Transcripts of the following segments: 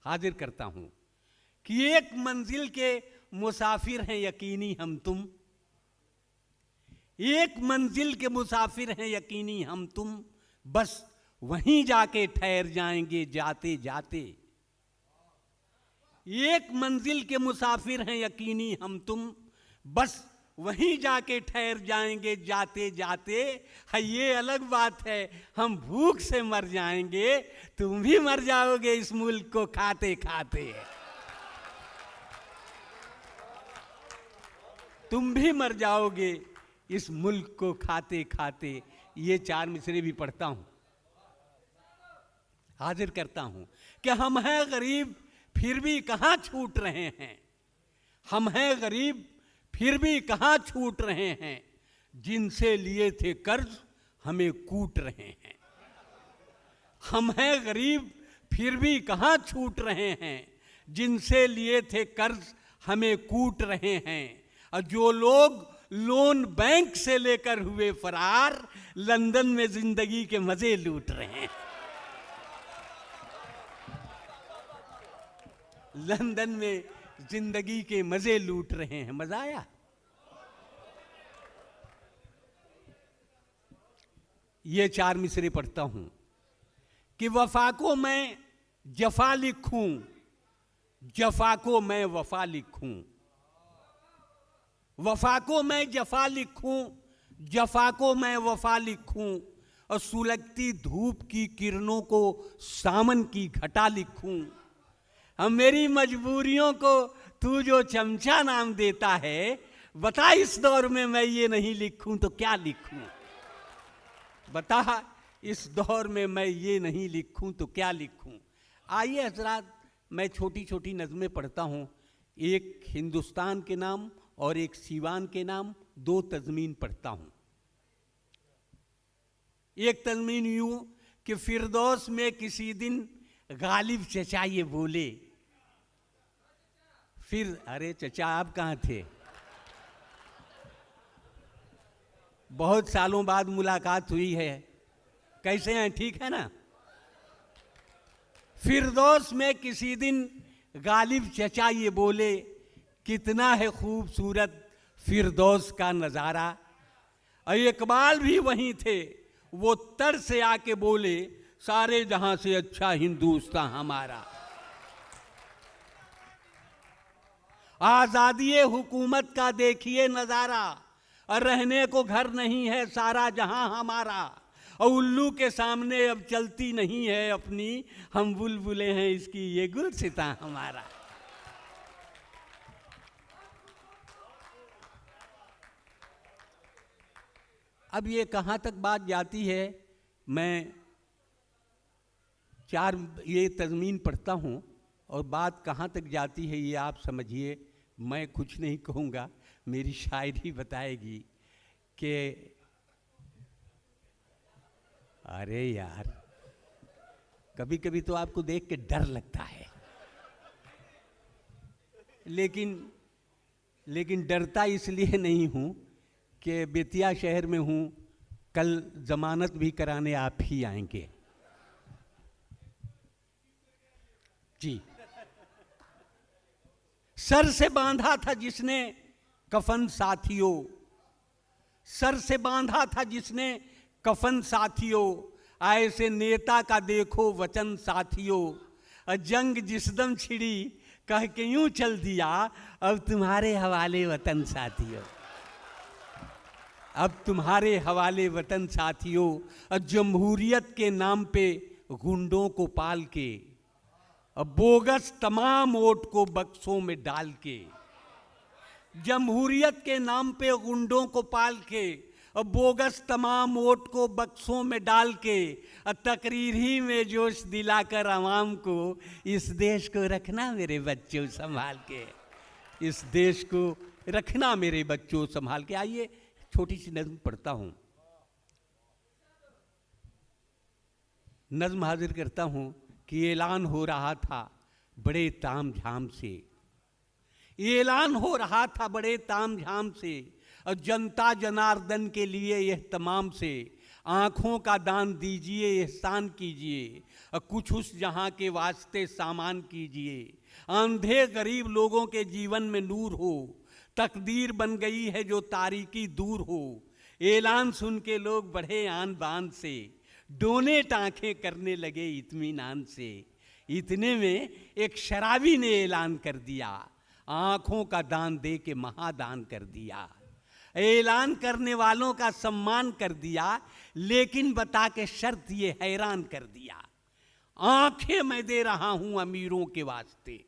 हाजिर करता हूं कि एक मंजिल के मुसाफिर हैं यकीनी हम तुम, एक मंजिल के मुसाफिर हैं यकीनी हम तुम, बस वहीं जाके ठहर जाएंगे जाते जाते। एक मंजिल के मुसाफिर हैं यकीनी हम तुम, बस वहीं जाके ठहर जाएंगे जाते जाते। है ये अलग बात है हम भूख से मर जाएंगे, तुम भी मर जाओगे इस मुल्क को खाते खाते। तुम भी मर जाओगे इस मुल्क को खाते खाते। ये 4 मिसरे भी पढ़ता हूं, हाजिर करता हूं कि हम हैं गरीब फिर भी कहां छूट रहे हैं, हम हैं गरीब फिर भी कहां छूट रहे हैं, जिनसे लिए थे कर्ज हमें कूट रहे हैं। हम हैं गरीब फिर भी कहां छूट रहे हैं, जिनसे लिए थे कर्ज हमें कूट रहे हैं। और जो लोग लोन बैंक से लेकर हुए फरार, लंदन में जिंदगी के मजे लूट रहे हैं। लंदन में जिंदगी के मजे लूट रहे हैं। मजा आया? ये 4 मिसरे पढ़ता हूं कि वफा को मैं जफा लिखूं, जफा को मैं वफा लिखूं, वफा को मैं जफा लिखूं, जफा को मैं वफा लिखूं, और सुलगती धूप की किरणों को सामन की घटा लिखूं। हम मेरी मजबूरियों को तू जो चमचा नाम देता है, बता इस दौर में मैं ये नहीं लिखूं तो क्या लिखूं। बता इस दौर में मैं ये नहीं लिखूं तो क्या लिखूं। आइए हजरात, मैं छोटी छोटी नज़में पढ़ता हूं, एक हिंदुस्तान के नाम और एक सीवान के नाम, 2 तज़मीन पढ़ता हूं। एक तज़मीन यूं कि फिरदौस में किसी दिन गालिब चचा ये बोले, फिर अरे चचा आप कहाँ थे, बहुत सालों बाद मुलाकात हुई है, कैसे हैं, ठीक है ना। फिरदौस में किसी दिन गालिब चचा ये बोले, कितना है खूबसूरत फिरदौस का नज़ारा। और इकबाल भी वहीं थे, वो तर से आके बोले, सारे जहां से अच्छा हिंदुस्तान हमारा। आज़ादी हुकूमत का देखिए नज़ारा, और रहने को घर नहीं है सारा जहां हमारा। और उल्लू के सामने अब चलती नहीं है अपनी, हम बुलबुले हैं इसकी ये गुलसिता हमारा। अब ये कहाँ तक बात जाती है, मैं 4 ये तज़मीन पढ़ता हूँ और बात कहाँ तक जाती है ये आप समझिए। मैं कुछ नहीं कहूँगा, मेरी शायरी बताएगी कि अरे यार, कभी कभी तो आपको देख के डर लगता है, लेकिन डरता इसलिए नहीं हूँ कि बेतिया शहर में हूँ, कल जमानत भी कराने आप ही आएंगे जी। सर से बांधा था जिसने कफन साथियों, सर से बांधा था जिसने कफन साथियों, ऐसे नेता का देखो वचन साथियों। जंग जिस दम छिड़ी कह के यूं चल दिया, अब तुम्हारे हवाले वतन साथियों, अब तुम्हारे हवाले वतन साथियों। और जमहूरियत के नाम पे गुंडों को पाल के, अब बोगस तमाम वोट को बक्सों में डाल के, जमहूरियत के नाम पे गुंडों को पाल के, और बोगस तमाम वोट को बक्सों में डाल के, और तकरीर ही में जोश दिलाकर आवाम को इस देश को रखना मेरे बच्चों संभाल के, इस देश को रखना मेरे बच्चों संभाल के। आइए छोटी सी नज्म पढ़ता हूं, नज्म हाजिर करता हूं कि ऐलान हो रहा था बड़े ताम झाम से, ऐलान हो रहा था बड़े ताम झाम से, और जनता जनार्दन के लिए यह तमाम से, आँखों का दान दीजिए, एहसान कीजिए, और कुछ उस जहाँ के वास्ते सामान कीजिए। अंधे गरीब लोगों के जीवन में नूर हो, तकदीर बन गई है जो तारीकी दूर हो। ऐलान सुन के लोग बढ़े आन बान से, डोनेट आंखें करने लगे इत्मीनान से। इतने में एक शराबी ने ऐलान कर दिया, आँखों का दान दे के महादान कर दिया। ऐलान करने वालों का सम्मान कर दिया, लेकिन बता के शर्त ये हैरान कर दिया, आंखें मैं दे रहा हूं अमीरों के वास्ते,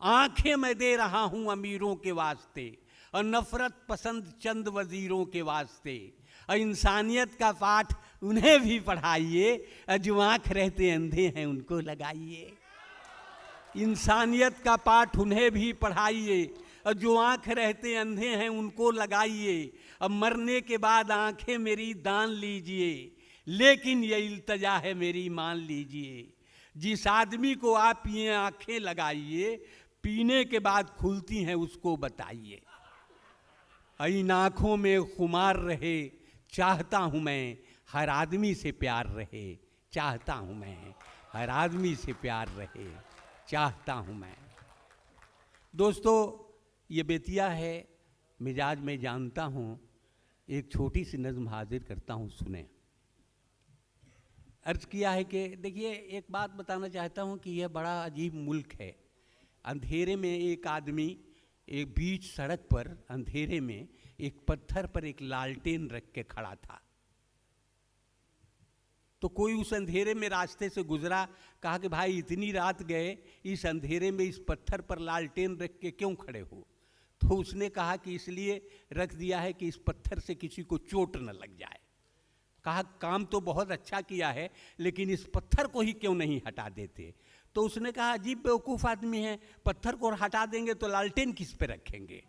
आंखें मैं दे रहा हूं अमीरों के वास्ते, और नफरत पसंद चंद वजीरों के वास्ते। और इंसानियत का पाठ उन्हें भी पढ़ाइए, जो आँख रहते अंधे हैं उनको लगाइए। इंसानियत का पाठ उन्हें भी पढ़ाइए, और जो आँख रहते अंधे हैं उनको लगाइए। अब मरने के बाद आँखें मेरी दान लीजिए, लेकिन ये इल्तजा है मेरी मान लीजिए। जिस आदमी को आप ये आँखें लगाइए, पीने के बाद खुलती हैं उसको बताइए। इन आँखों में खुमार रहे, चाहता हूँ मैं हर आदमी से प्यार रहे, चाहता हूँ मैं हर आदमी से प्यार रहे, चाहता हूँ मैं। दोस्तों, ये बेतिया है, मिजाज में जानता हूँ। एक छोटी सी नज़्म हाजिर करता हूँ, सुने। अर्ज किया है कि देखिए, एक बात बताना चाहता हूँ कि यह बड़ा अजीब मुल्क है। अंधेरे में एक आदमी एक बीच सड़क पर अंधेरे में एक पत्थर पर एक लालटेन रख के खड़ा था। तो कोई उस अंधेरे में रास्ते से गुजरा, कहा कि भाई इतनी रात गए, इस अंधेरे में इस पत्थर पर लालटेन रख के क्यों खड़े हो? तो उसने कहा कि इसलिए रख दिया है कि इस पत्थर से किसी को चोट न लग जाए। कहा काम तो बहुत अच्छा किया है, लेकिन इस पत्थर को ही क्यों नहीं हटा देते? तो उसने कहा अजीब बेवकूफ़ आदमी है, पत्थर को हटा देंगे तो लालटेन किस पे रखेंगे?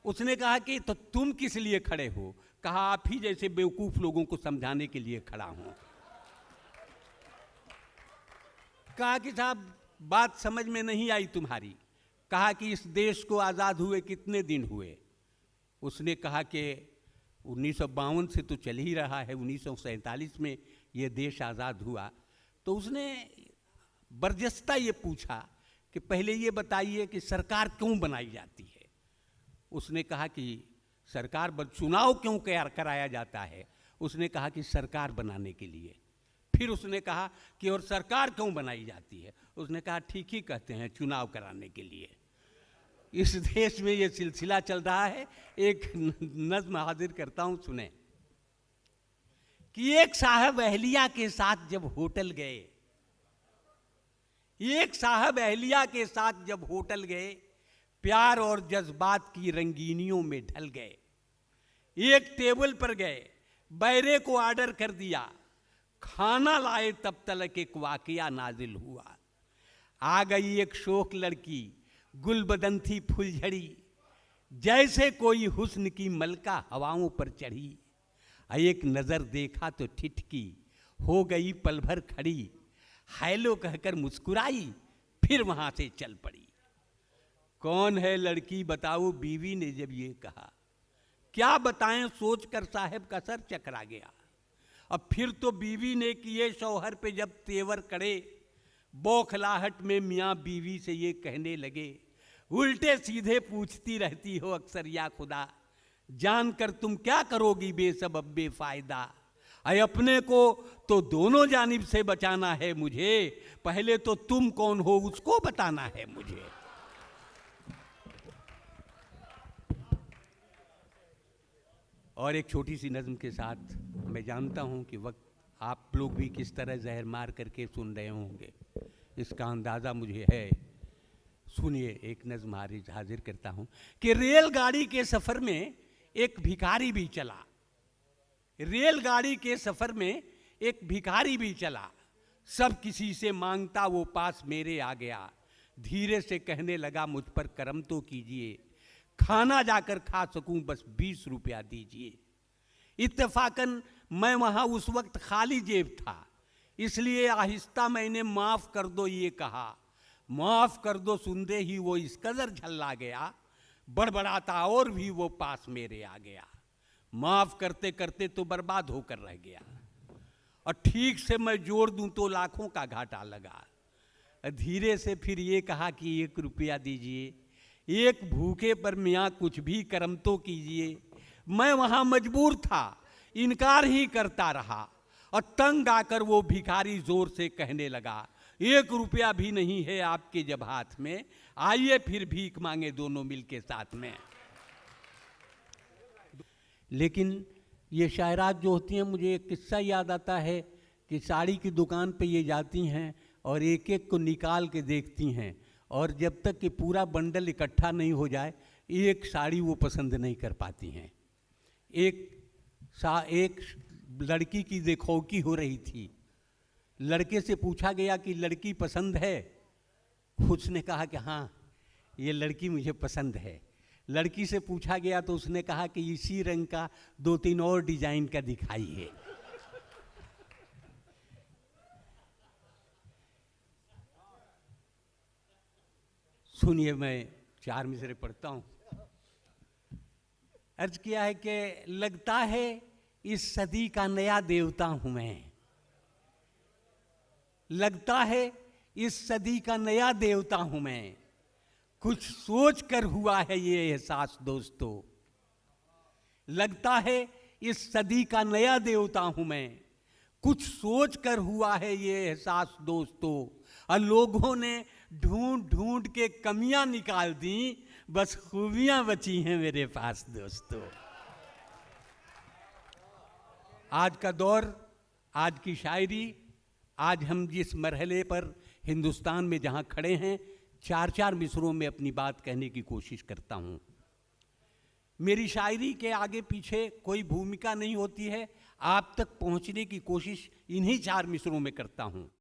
उसने कहा कि तो तुम किस लिए खड़े हो? कहा आप ही जैसे बेवकूफ लोगों को समझाने के लिए खड़ा हूं। कहा कि साहब बात समझ में नहीं आई तुम्हारी। कहा कि इस देश को आज़ाद हुए कितने दिन हुए? उसने कहा कि 1952 से तो चल ही रहा है, 1947 में ये देश आज़ाद हुआ। तो उसने बर्जस्ता ये पूछा कि पहले ये बताइए कि सरकार क्यों बनाई जाती है? उसने कहा कि सरकार चुनाव क्यों कराया जाता है? उसने कहा कि सरकार बनाने के लिए। फिर उसने कहा कि और सरकार क्यों बनाई जाती है? उसने कहा ठीक ही कहते हैं, चुनाव कराने के लिए। इस देश में ये सिलसिला चल रहा है। एक नज्म हाजिर करता हूं, सुने कि एक साहब अहलिया के साथ जब होटल गए, एक साहब अहलिया के साथ जब होटल गए, प्यार और जज्बात की रंगीनियों में ढल गए। एक टेबल पर गए, बैरे को ऑर्डर कर दिया, खाना लाए तब तलक एक वाकया नाजिल हुआ। आ गई एक शोख लड़की, गुलबदन थी फुलझड़ी, जैसे कोई हुस्न की मलका हवाओं पर चढ़ी। एक नज़र देखा तो ठिठकी, हो गई पल भर खड़ी, हेलो कहकर मुस्कुराई, फिर वहां से चल पड़ी। कौन है लड़की बताओ? बीवी ने जब ये कहा, क्या बताएं सोचकर साहब का सर चकरा गया। अब फिर तो बीवी ने किए शौहर पे जब तेवर कड़े, बौखलाहट में मियाँ बीवी से ये कहने लगे, उल्टे सीधे पूछती रहती हो अक्सर या खुदा, जानकर तुम क्या करोगी बेसबब बेफायदा। अपने को तो दोनों जानिब से बचाना है मुझे, पहले तो तुम कौन हो उसको बताना है मुझे। और एक छोटी सी नज़्म के साथ, मैं जानता हूं कि वक्त आप लोग भी किस तरह जहर मार करके सुन रहे होंगे, इसका अंदाज़ा मुझे है। सुनिए, एक नज़्म हाजिर करता हूं कि रेलगाड़ी के सफ़र में एक भिखारी भी चला। रेलगाड़ी के सफ़र में एक भिखारी भी चला, सब किसी से मांगता वो पास मेरे आ गया। धीरे से कहने लगा मुझ पर करम तो कीजिए, खाना जाकर खा सकूं बस 20 रुपया दीजिए। इत्तेफाकन मैं वहाँ उस वक्त खाली जेब था, इसलिए आहिस्ता मैंने माफ़ कर दो ये कहा। माफ़ कर दो सुनते ही वो इस कदर झल्ला गया, बड़बड़ाता और भी वो पास मेरे आ गया। माफ करते करते तो बर्बाद होकर रह गया, और ठीक से मैं जोड़ दूं तो लाखों का घाटा लगा। धीरे से फिर ये कहा कि 1 रुपया दीजिए, एक भूखे पर मियाँ कुछ भी कर्म तो कीजिए। मैं वहाँ मजबूर था, इनकार ही करता रहा, और तंग आकर वो भिखारी जोर से कहने लगा, 1 रुपया भी नहीं है आपके जब हाथ में, आइए फिर भीख मांगे दोनों मिलके साथ में। लेकिन ये शायरात जो होती हैं, मुझे एक किस्सा याद आता है कि साड़ी की दुकान पे ये जाती हैं और एक एक को निकाल के देखती हैं, और जब तक कि पूरा बंडल इकट्ठा नहीं हो जाए एक साड़ी वो पसंद नहीं कर पाती हैं। एक लड़की की देखौकी हो रही थी, लड़के से पूछा गया कि लड़की पसंद है? उसने कहा कि हाँ ये लड़की मुझे पसंद है। लड़की से पूछा गया तो उसने कहा कि इसी रंग का 2-3 और डिजाइन का दिखाइए। सुनिए, मैं 4 मिसरे पढ़ता हूं। अर्ज किया है कि लगता है इस सदी का नया देवता हूं मैं, लगता है इस सदी का नया देवता हूं मैं, कुछ सोच कर हुआ है ये एहसास दोस्तों। लगता है इस सदी का नया देवता हूं मैं, कुछ सोच कर हुआ है ये एहसास दोस्तों। और लोगों ने ढूंढ ढूंढ के कमियां निकाल दी, बस खूबियां बची हैं मेरे पास दोस्तों। आज का दौर, आज की शायरी, आज हम जिस मरहले पर हिंदुस्तान में जहां खड़े हैं, 4-4 मिसरों में अपनी बात कहने की कोशिश करता हूं। मेरी शायरी के आगे पीछे कोई भूमिका नहीं होती है, आप तक पहुंचने की कोशिश इन्हीं 4 मिसरों में करता हूं।